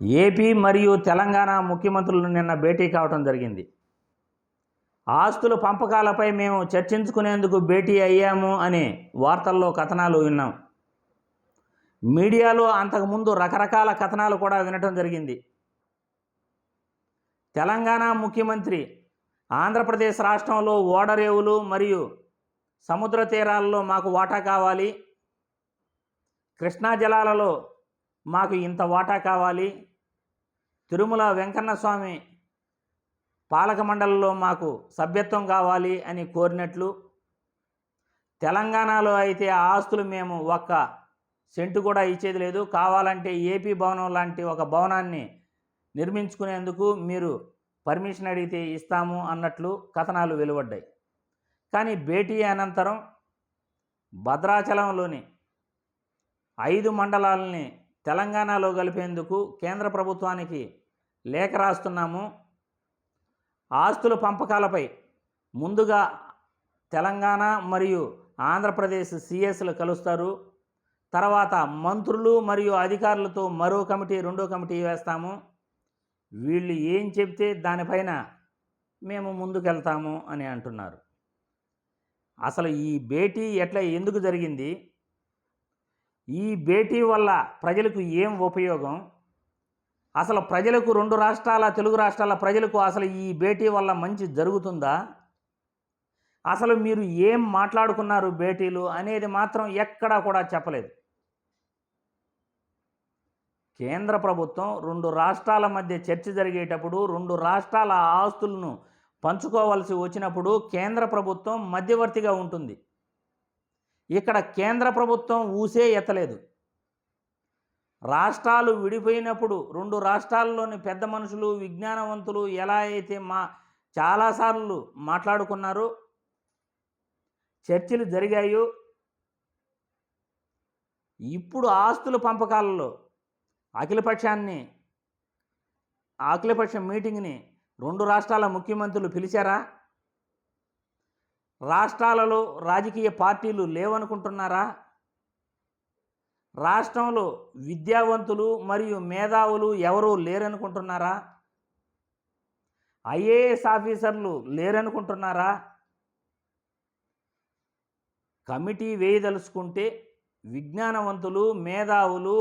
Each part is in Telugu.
ఏపీ మరియు తెలంగాణ ముఖ్యమంత్రులు నిన్న భేటీ కావడం జరిగింది. ఆస్తుల పంపకాలపై మేము చర్చించుకునేందుకు భేటీ అయ్యాము అనే వార్తల్లో కథనాలు విన్నాం. మీడియాలో అంతకుముందు రకరకాల కథనాలు కూడా వినటం జరిగింది. తెలంగాణ ముఖ్యమంత్రి ఆంధ్రప్రదేశ్ రాష్ట్రంలో ఓడరేవులు మరియు సముద్ర తీరాల్లో మాకు వాటా కావాలి, కృష్ణా జలాలలో మాకు ఇంత వాటా కావాలి, తిరుమల వెంకన్న స్వామి పాలక మండలిలో మాకు సభ్యత్వం కావాలి అని కోరినట్లు, తెలంగాణలో అయితే ఆ ఆస్తులు మేము ఒక్క సెంటు కూడా ఇచ్చేది లేదు, కావాలంటే ఏపీ భవనం లాంటి ఒక భవనాన్ని నిర్మించుకునేందుకు మీరు పర్మిషన్ అడిగితే ఇస్తాము అన్నట్లు కథనాలు వెలువడ్డాయి. కానీ భేటీ అనంతరం భద్రాచలంలోని 5 మండలాలని తెలంగాణలో కలిపేందుకు కేంద్ర ప్రభుత్వానికి లేఖ రాస్తున్నాము. ఆస్తుల పంపకాలపై ముందుగా తెలంగాణ మరియు ఆంధ్రప్రదేశ్ సిఎస్లు కలుస్తారు. తర్వాత మంత్రులు మరియు అధికారులతో మరో కమిటీ, రెండో కమిటీ వేస్తాము. వీళ్ళు ఏం చెప్తే దానిపైన మేము ముందుకెళ్తాము అని అంటున్నారు. అసలు ఈ భేటీ ఎందుకు జరిగింది? ఈ భేటీ వల్ల ప్రజలకు ఏం ఉపయోగం? అసలు ప్రజలకు, 2 రాష్ట్రాల తెలుగు రాష్ట్రాల ప్రజలకు అసలు ఈ భేటీ వల్ల మంచి జరుగుతుందా? అసలు మీరు ఏం మాట్లాడుకున్నారు భేటీలు అనేది మాత్రం ఎక్కడా కూడా చెప్పలేదు. కేంద్ర ప్రభుత్వం 2 రాష్ట్రాల మధ్య చర్చ జరిగేటప్పుడు, 2 రాష్ట్రాల ఆస్తులను పంచుకోవాల్సి వచ్చినప్పుడు కేంద్ర ప్రభుత్వం మధ్యవర్తిగా ఉంటుంది. ఇక్కడ కేంద్ర ప్రభుత్వం ఊసే ఎత్తలేదు. రాష్ట్రాలు విడిపోయినప్పుడు 2 రాష్ట్రాల్లోని పెద్ద మనుషులు, విజ్ఞానవంతులు ఎలా అయితే చాలాసార్లు మాట్లాడుకున్నారో, చర్చలు జరిగాయో, ఇప్పుడు ఆస్తుల పంపకాలలో అఖిలపక్ష మీటింగ్ని 2 రాష్ట్రాల ముఖ్యమంత్రులు పిలిచారా? రాష్ట్రాలలో రాజకీయ పార్టీలు లేవనుకుంటున్నారా? రాష్ట్రంలో విద్యావంతులు మరియు మేధావులు ఎవరూ లేరనుకుంటున్నారా? ఐఏఎస్ ఆఫీసర్లు లేరనుకుంటున్నారా? కమిటీ వేయదలుచుకుంటే విజ్ఞానవంతులు, మేధావులు,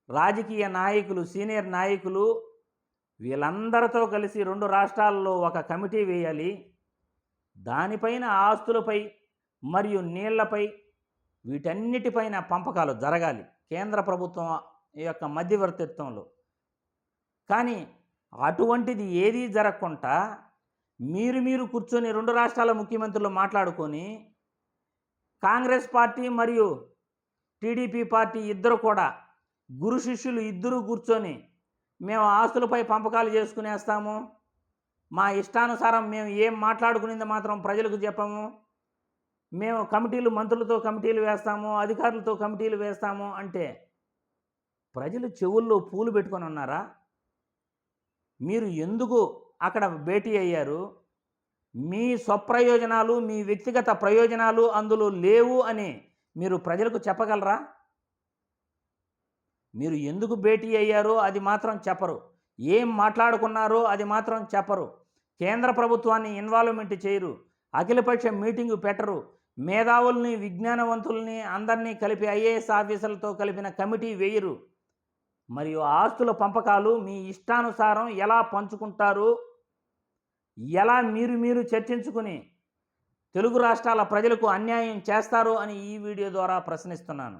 రాజకీయ నాయకులు, సీనియర్ నాయకులు వీళ్ళందరితో కలిసి 2 రాష్ట్రాల్లో ఒక కమిటీ వేయాలి. దానిపైన ఆస్తులపై మరియు నీళ్లపై వీటన్నిటిపైన పంపకాలు జరగాలి కేంద్ర ప్రభుత్వం యొక్క మధ్యవర్తిత్వంలో. కానీ అటువంటిది ఏదీ జరగకుండా మీరు కూర్చొని 2 రాష్ట్రాల ముఖ్యమంత్రులు మాట్లాడుకొని, కాంగ్రెస్ పార్టీ మరియు టీడీపీ పార్టీ ఇద్దరు కూడా, గురు శిష్యులు ఇద్దరు కూర్చొని మేము ఆస్తులపై పంపకాలు చేసుకునేస్తాము, మా ఇష్టానుసారం మేము ఏం మాట్లాడుకునేది మాత్రం ప్రజలకు చెప్పము, మేము కమిటీలు, మంత్రులతో కమిటీలు వేస్తాము, అధికారులతో కమిటీలు వేస్తాము అంటే ప్రజలు చెవుల్లో పూలు పెట్టుకొని ఉన్నారా? మీరు ఎందుకు అక్కడ భేటీ అయ్యారు? మీ స్వప్రయోజనాలు, మీ వ్యక్తిగత ప్రయోజనాలు అందులో లేవు అని మీరు ప్రజలకు చెప్పగలరా? మీరు ఎందుకు భేటీ అయ్యారో అది మాత్రం చెప్పరు. ఏం మాట్లాడుకున్నారో అది మాత్రం చెప్పరు. కేంద్ర ప్రభుత్వాన్ని ఇన్వాల్వ్మెంట్ చేయరు. అఖిలపక్ష మీటింగు పెట్టరు. మేధావుల్ని, విజ్ఞానవంతుల్ని అందరినీ కలిపి ఐఏఎస్ ఆఫీసర్లతో కలిపిన కమిటీ వేయరు. మరియు ఆస్తుల పంపకాలు మీ ఇష్టానుసారం ఎలా పంచుకుంటారు, ఎలా మీరు చర్చించుకుని తెలుగు రాష్ట్రాల ప్రజలకు అన్యాయం చేస్తారు అని ఈ వీడియో ద్వారా ప్రశ్నిస్తున్నాను.